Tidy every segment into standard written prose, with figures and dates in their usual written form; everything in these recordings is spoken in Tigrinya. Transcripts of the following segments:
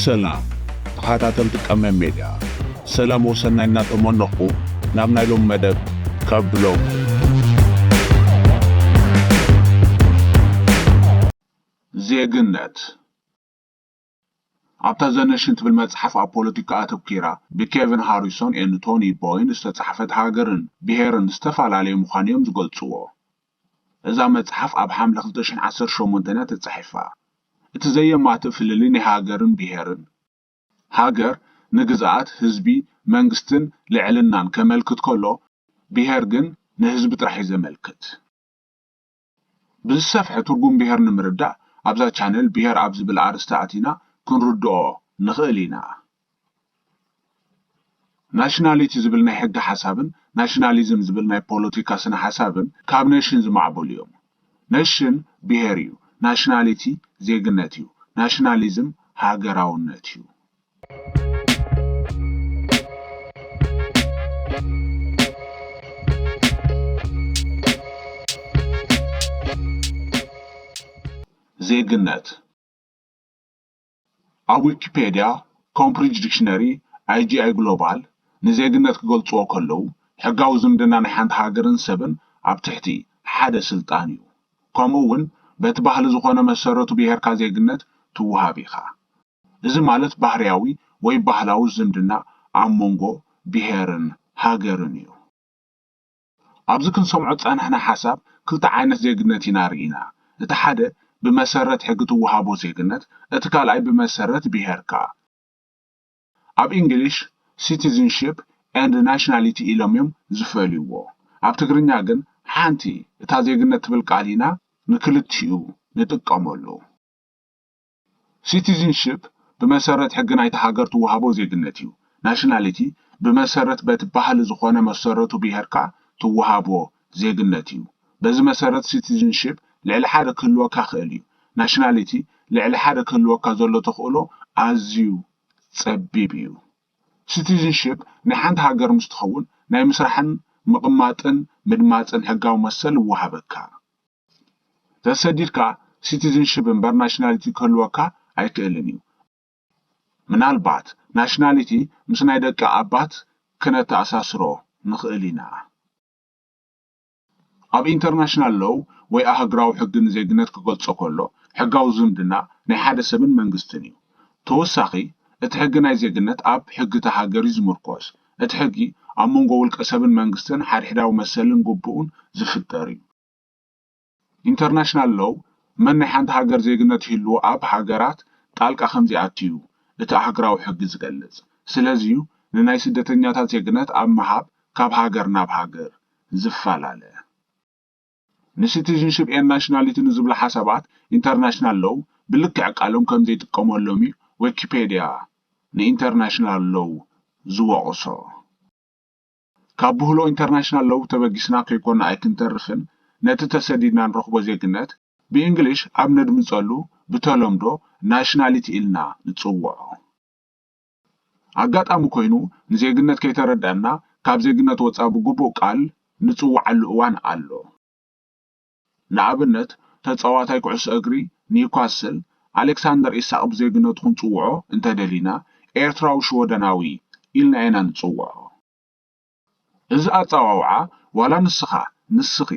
سلام تخاتاتل تقمم ميديا سلام وسناينا تمنقو نابنايلوم مدب كابلو زيغنت ኣብታ ዘነሽን ትብል መጽሓፍ ኣብ ፖለቲካ ኣተኪራ ብኬቪን ሃሪሶን ኤን ቶኒ ቦይን ዝተጻሕፈት ሃገርን ብሄርን ዝተፈላለዩ ምዃኖም ዝገልጽዎ። እዛ መጽሓፍ ኣብ ሐምለ 2018 ተጻሒፋ። እቲ ዘየማትእ ፍልሊ ናይ ሃገርን ብሄርን ሃገር ንግዛኣት ህዝቢ መንግስትን ልዕልናን ከመልክት ከሎ ብሄር ግን ንህዝቢ ጥራሕ ዘመልክት። ብዝሰፍሐ ትርጉም ብሄር ንምርዳእ ኣብዛ ቻነል ብሄር ኣብ ዝብል ኣርእስቲ ኣቲና ክንርድኦ ንኽእል ኢና። ናሽናሊቲ ዝብል ናይ ሕጊ ሓሳብን ናሽናሊዝም ዝብል ናይ ፖለቲካ ስነ ሓሳብን ካብ ነሽን ዝማዕበሉ እዮም። ነሽን ብሄር እዩ፣ ናሽናሊቲ ዜግነት እዩ፣ ናሽናሊዝም ሃገራውነት እዩ። ዜግነት ኣብ ዊኪፔዲያ ኮምብሪጅ ዲክሽነሪ IGI ግሎባል ንዜግነት ክገልጽዎ ከለዉ ሕጋዊ ዝምድና ናይ ሓንቲ ሃገርን ሰብን ኣብ ትሕቲ ሓደ ስልጣን እዩ። ከምኡውን በቲ ባህሊ ዝኾነ መሰረቱ ብሄርካ ዜግነት ትውሃብ ኢኻ። እዚ ማለት ባህርያዊ ወይ ባህላዊ ዝምድና ኣብ መንጎ ብሄርን ሃገርን እዩ። ኣብዚ ክንሰምዖ ጸናሕና ሓሳብ ክልተ ዓይነት ዜግነት ኢና ርኢና። እቲ ሓደ بمسرت حق توهابو زيغنت اتكالاي بمسرت بهركا اب انجليش citizenship and nationality ኢሎምዮም ዝፈልይዎ ኣብ ትግርኛ ግን ሓንቲ እታ ዜግነት ትብል ቃሊና ንክልቲኡ ንጥቀመሉ citizenship بمسرت حق ናይቲ ሃገር ትውሃቦ ዜግነት እዩ nationality بمسرت በት ባህል ዝኾነ መሰረቱ ብሄርካ ትውሃቦ ዜግነት እዩ በዚ መሰረት citizenship ልዕሊ ሓደ ክህልወካ ክእል እዩ ናሽናሊቲ ልዕሊ ሓደ ክህልወካ ዘሎ ተኽእሎ ኣዝዩ ጸቢብ እዩ ሲቲዝንሺፕ ንሓንቲ ሃገር ምስ ትኸውን ናይ ምስራሕን ምቕማጥን ምድማፅን ሕጋዊ መሰል ይወሃበካ ተሰዲድካ ሲቲዝንሺፕ እምበር ናሽናሊቲ ክህልወካ ኣይክእልን እዩ ምናልባት ናሽናሊቲ ምስ ናይ ደቂ ኣባት ክነተኣሳስሮ ንኽእል ኢና ኣብ ኢንተርናሽናል ሎው ወይ ኣህግራዊ ሕጊ ንዜግነት ክገልጾ ከሎ ሕጋዊ ዝምድና ናይ ሓደ ሰብን መንግስትን እዩ ተወሳኺ እቲ ሕጊ ናይ ዜግነት ኣብ ሕጊ እታ ሃገር ዝምርኮስ እቲ ሕጊ ኣብ መንጎ ውልቀ ሰብን መንግስትን ሓድሕዳዊ መሰልን ግቡእን ዝፍጠር እዩ ኢንተርናሽናል ሎው መን ናይ ሓንቲ ሃገር ዜግነት ይህልዎ ኣብ ሃገራት ጣልቃ ከምዚ ኣትዩ እቲ ኣህግራዊ ሕጊ ዝገልጽ ስለዚ ንናይ ስደተኛታት ዜግነት ኣብ ምሃብ ካብ ሃገር ናብ ሃገር ዝፈላለ ንሲቲዝንሺፕ ኤንድ ናሽናሊቲ ንዝብሉ ሓሳባት ኢንተርናሽናል ሎው ብልክዕ ቃሎም ከም ዘይጥቀመሎም ዊኪፔዲያ ንኢንተርናሽናል ሎው ዝወቕሶ ካብ ብህሎ ኢንተርናሽናል ሎው ተበጊስና ከይኮና ኣይክንተርፍን ነቲ ተሰዲድና ንረኽቦ ዜግነት ብእንግሊሽ ኣብ ነድምፀሉ ብተለምዶ ናሽናሊቲ ኢልና ንጽውዖ ኣጋጣሚ ኮይኑ ንዜግነት ከይተረዳእና ካብ ዜግነት ወፃ ብግቡእ ቃል ንጽውዓሉ እዋን ኣሎ ንኣብነት ተጻዋታይ ኩዕሶ እግሪ ኒውካስል ኣሌክሳንደር ኢሳቅ ብዜግነቱ ክንጽውዖ እንተደሊና ኤርትራዊ ሽወደናዊ ኢልና ኢና ንጽውዖ እዚ ኣጻዋውዓ ዋላ ንስኻ ንስኺ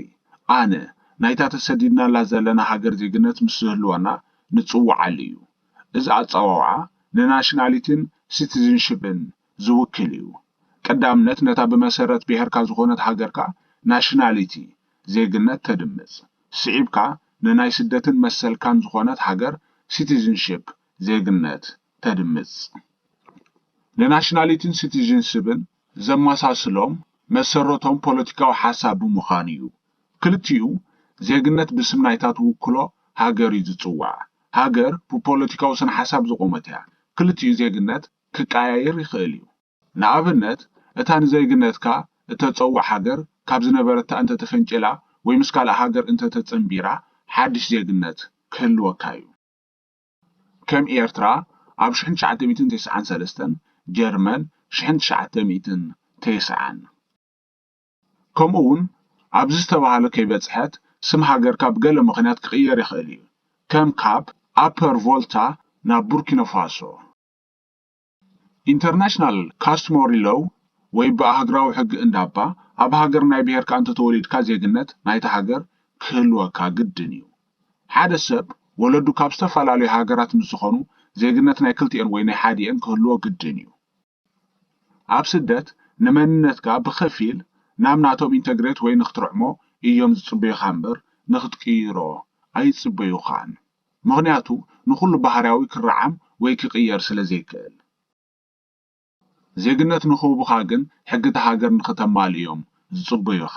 ኣነ ናይታ ተሰዲድናላ ዘለና ሃገር ዜግነት ምስ ዝህልወና ንጽውዓሉ እዩ እዚ ኣጻዋውዓ ንናሽናሊቲን ሲቲዝንሺፕን ዝውክል እዩ ቀዳምነት ነታ ብመሰረት ብሄርካ ዝኾነት ሃገርካ ናሽናሊቲ ዜግነት ተድምጽ ስዒብካ ንናይ ስደትን መሰልካን ዝኾነት ሃገር ሲቲዝንሺፕ ዜግነት ተድምጽ ንናሽናሊቲን ሲቲዝንሺፕን ዘመሳስሎም መሰረቶም ፖለቲካዊ ሓሳብ ብምዃን እዩ ክልቲኡ ዜግነት ብስም ናይታ ትውክሎ ሃገር እዩ ዝጽዋዕ ሃገር ብፖለቲካዊ ስነ ሓሳብ ዝቆመት እያ ክልቲኡ ዜግነት ክቀያየር ይኽእል እዩ ንኣብነት እታ ንዜግነትካ እተጸውዕ ሃገር ካብ ዝነበረታ እንተ ተፈንጭላ ወይ ምስ ካልእ ሃገር እንተ ተጸምቢራ ሓድሽ ዜግነት ክህልወካ እዩ ከም ኤርትራ ኣብ 1993 ጀርመን 1990 ከምኡውን ኣብዚ ዝተባህለ ከይበጽሐት ስም ሃገርካ ብገለ ምኽንያት ክቕየር ይኽእል እዩ ከም ካብ ኣፐር ቮልታ ናብ ቡርኪና ፋሶ ኢንተርናሽናል ካስተመሪ ሎው ወይ በሃገራዊ ሕግ እንዳባ ኣብ ሃገር ናይ ብሄርካ እንተ ተወሊድካ ዜግነት ናይቲ ሃገር ክህልወካ ግድን እዩ። ሓደ ሰብ ወለዱ ካብ ዝተፈላለዩ ሃገራት ንዝኾኑ ዜግነት ናይ ክልቲአን ወይ ናይ ሓዲአን ክህልዎ ግድን እዩ። ኣብ ስደት ንመንነትካ ብኸፊል ናብ ናቶም ኢንተግሬት ወይ ንኽትርዕሞ እዮም ዝጽበዩኻ እምበር ንኽትቅይሮ ኣይጽበዩኻን። ምኽንያቱ ንኹሉ ባህርያዊ ክረዓም ወይ ክቕየር ስለ ዘይክእል። ዜግነት ንኽህቡኻ ግን ሕግቲ ሃገር ንኽተማልዮም ዝጽበዩኻ።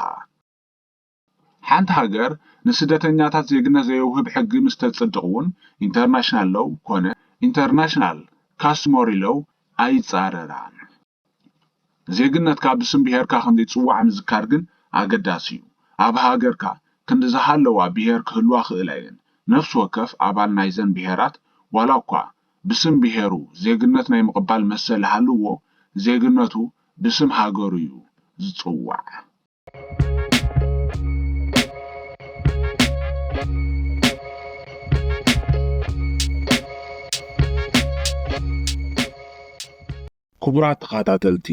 ሓንቲ ሃገር ንስደተኛታት ዜግነት ዘይውህብ ሕጊ ምስ ተጸድቕ እውን ኢንተርናሽናል ሎው ኮነ ኢንተርናሽናል ካስተመሪ ሎው ኣይጻረራን። ዜግነትካ ብስም ብሄርካ ከም ዘይጽዋዕ ምዝካር ግን ኣገዳሲ እዩ። ኣብ ሃገርካ ክንዲ ዝሃለዋ ብሄር ክህልዋ ክእላ እየን። ነፍሲ ወከፍ ኣባል ናይዘን ብሄራት ዋላ እኳ ብስም ብሄሩ ዜግነት ናይ ምቕባል መሰል ሃልዎ ዜግነቱ ብስም ሃገሩ እዩ ዝጽዋዕ። ክቡራት ተኸታተልቲ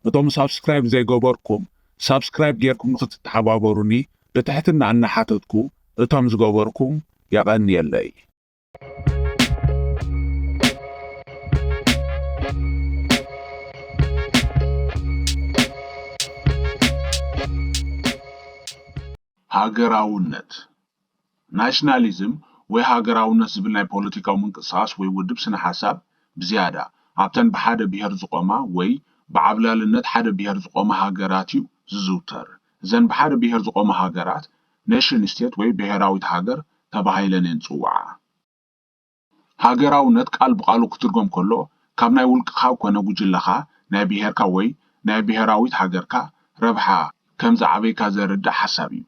እቶም ሳብስክራይብ ዘይገበርኩም ሳብስክራይብ ጌርኩም ንኽትተሓባበሩኒ ብትሕትና እናሓተትኩ እቶም ዝገበርኩም የቐኒየለይ። ሃገራውነት ናሽናሊዝም ወይ ሃገራውነት ዝብል ናይ ፖለቲካዊ ምንቅስቓስ ወይ ውድብ ስነ ሓሳብ ብዝያዳ ኣብተን ብሓደ ብሄር ዝቆማ ወይ ብዓብላልነት ሓደ ብሄር ዝቆማ ሃገራት እዩ ዝዝውተር። እዘን ብሓደ ብሄር ዝቆማ ሃገራት ኔሽን ስቴት ወይ ብሄራዊት ሃገር ተባሂለን የንጽውዓ። ሃገራውነት ቃል ብቃሉ ክትርጎም ከሎ ካብ ናይ ውልቅኻ ኮነ ጉጅለኻ ናይ ብሄርካ ወይ ናይ ብሄራዊት ሃገርካ ረብሓ ከም ዝዓበይካ ዘርድእ ሓሳብ እዩ።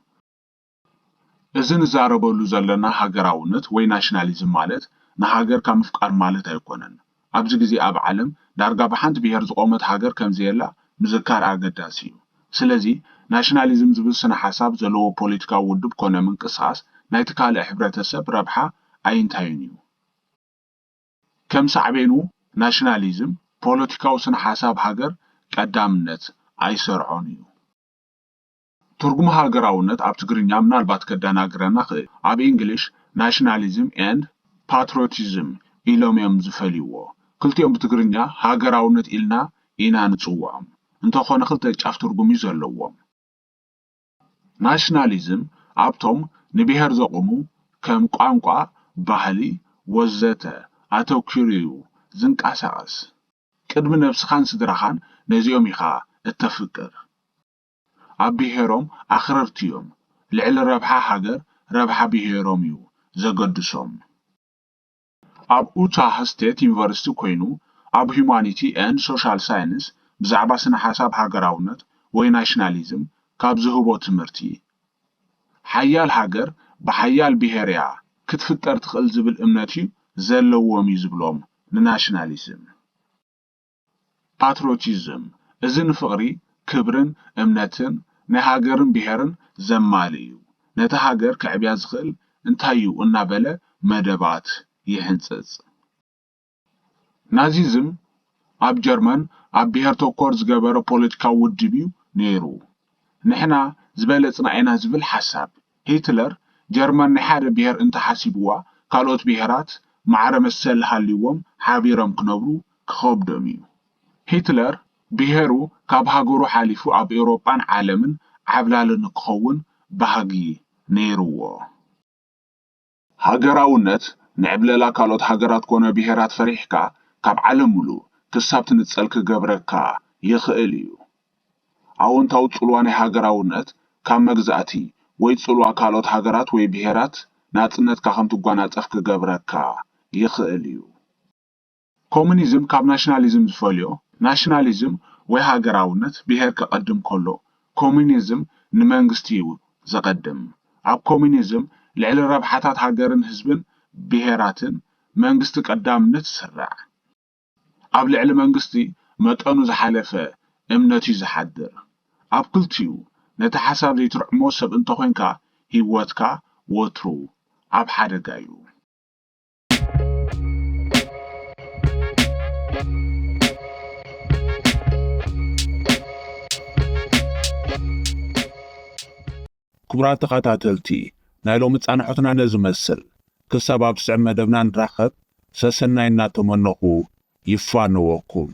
እዚ ንዛረበሉ ዘለና ሃገራውነት ወይ ናሽናሊዝም ማለት ንሃገርካ ምፍቃር ማለት ኣይኮነን። ኣብዚ ግዜ ኣብ ዓለም ዳርጋ ብሓንቲ ብሄር ዝቆመት ሃገር ከምዘየላ ምዝካር ኣገዳሲ እዩ። ስለዚ ናሽናሊዝም ዝብል ስነ ሓሳብ ዘለዎ ፖለቲካዊ ውድብ ኮነ ምንቅስቓስ ናይቲ ካልእ ሕብረተሰብ ረብሓ ኣይንታይን እዩ። ከም ሳዕቤኑ ናሽናሊዝም ፖለቲካዊ ስነ ሓሳብ ሃገር ቀዳምነት ኣይሰርዖን እዩ። ትርጉም ሃገራውነት ኣብ ትግርኛ ምናልባት ከደናግረና ክእል። ኣብ እንግሊሽ ናሽናሊዝም ኤንድ ፓትሪዮቲዝም ኢሎም እዮም ዝፈልይዎ። ክልቲኦም ብትግርኛ ሃገራውነት ኢልና ኢና ንጽውዖም። እንተኾነ ክልተ ጫፍ ትርጉም እዩ ዘለዎም። ናሽናሊዝም ኣብቶም ንብሄር ዘቆሙ ከም ቋንቋ፣ ባህሊ ወዘተ ኣተኪሩ እዩ ዝንቀሳቐስ። ቅድሚ ነብስኻን ስድራኻን ነዚኦም ኢኻ እተፍቅር። ኣብ ብሄሮም ኣኽረርቲ እዮም። ልዕሊ ረብሓ ሃገር ረብሓ ብሄሮም እዩ ዘገድሶም። ኣብ ኡታህ ስቴት ዩኒቨርሲቲ ኮይኑ ኣብ ሂዩማኒቲ ኤንድ ሶሻል ሳይንስ ብዛዕባ ስነ ሓሳብ ሃገራውነት ወይ ናሽናሊዝም ካብ ዝህቦ ትምህርቲ ሓያል ሃገር ብሓያል ብሄር እያ ክትፍጠር ትኽእል ዝብል እምነት እዩ ዘለዎም እዩ ዝብሎም ንናሽናሊዝም። ፓትሪዮቲዝም እዚ ንፍቕሪ ክብርን እምነትን ናይ ሃገርን ብሄርን ዘማል እዩ። ነቲ ሃገር ክዕብያ ዝኽእል እንታይ እዩ እናበለ መደባት ይሕንጽጽ። ናዚዝም ኣብ ጀርመን ኣብ ብሄር ተኮር ዝገበረ ፖለቲካዊ ውድብ እዩ ነይሩ። ንሕና ዝበለጽና ኢና ዝብል ሓሳብ። ሂትለር ጀርመን ናይ ሓደ ብሄር እንተሓሲብዋ ካልኦት ብሄራት ማዕረ መሰል ሃልይዎም ሓቢሮም ክነብሩ ክኸብዶም እዩ። ሂትለር ብሄሩ ካብ ሃገሩ ሓሊፉ ኣብ ኤውሮጳን ዓለምን ዓብላሊ ንክኸውን ባህጊ ነይርዎ። ሃገራውነት ንዕብለላ ካልኦት ሃገራት ኮነ ብሄራት ፈሪሕካ ካብ ዓለም ሙሉእ ክሳብ ትንጸል ክገብረካ ይኽእል እዩ። ኣወንታዊ ጽልዋ ናይ ሃገራውነት ካብ መግዛእቲ ወይ ጽልዋ ካልኦት ሃገራት ወይ ብሄራት ናጽነትካ ከም ትጓናጸፍ ክገብረካ ይኽእል እዩ። ኮሙኒዝም ካብ ናሽናሊዝም ዝፈልዮ ናሽናሊዝም ወይ ሃገራውነት ብሄር ከቐድም ከሎ ኮሙኒዝም ንመንግስቲ እዩ ዘቐድም። ኣብ ኮሙኒዝም ልዕሊ ረብሓታት ሃገርን ህዝብን ብሄራትን መንግስቲ ቀዳምነት ይስራዕ። ኣብ ልዕሊ መንግስቲ መጠኑ ዝሓለፈ እምነት እዩ ዝሓድር። ኣብ ክልቲኡ ነቲ ሓሳብ ዘይትርዕሞ ሰብ እንተኾንካ ህይወትካ ወትሩ ኣብ ሓደጋ እዩ። ክቡራት ተኸታተልቲ ናይ ሎሚ ጻንሖትና ነዝመስል ክሳብ ኣብ ስዕብ መደብና ንራኸብ ሰሰናይ እናተመነኹ ይፋነወኩም።